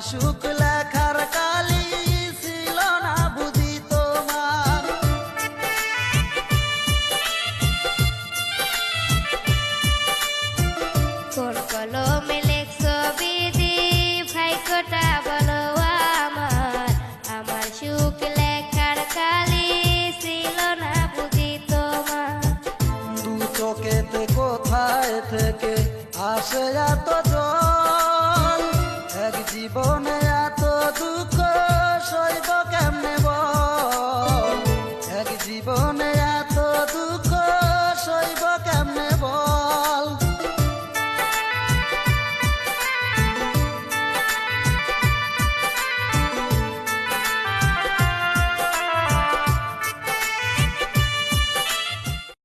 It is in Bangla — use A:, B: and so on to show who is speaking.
A: সুখ লেখার কালি ছিল না বুঝি তোমার।
B: কোন কলমে লেখছো বিধি ভাগ্যটা বলো আমার, আমার সুখ লেখার কালি ছিল না বুঝি তোমার।
A: দু চোখেতে কোথায় থেকে আসে এত জল, এক জীবন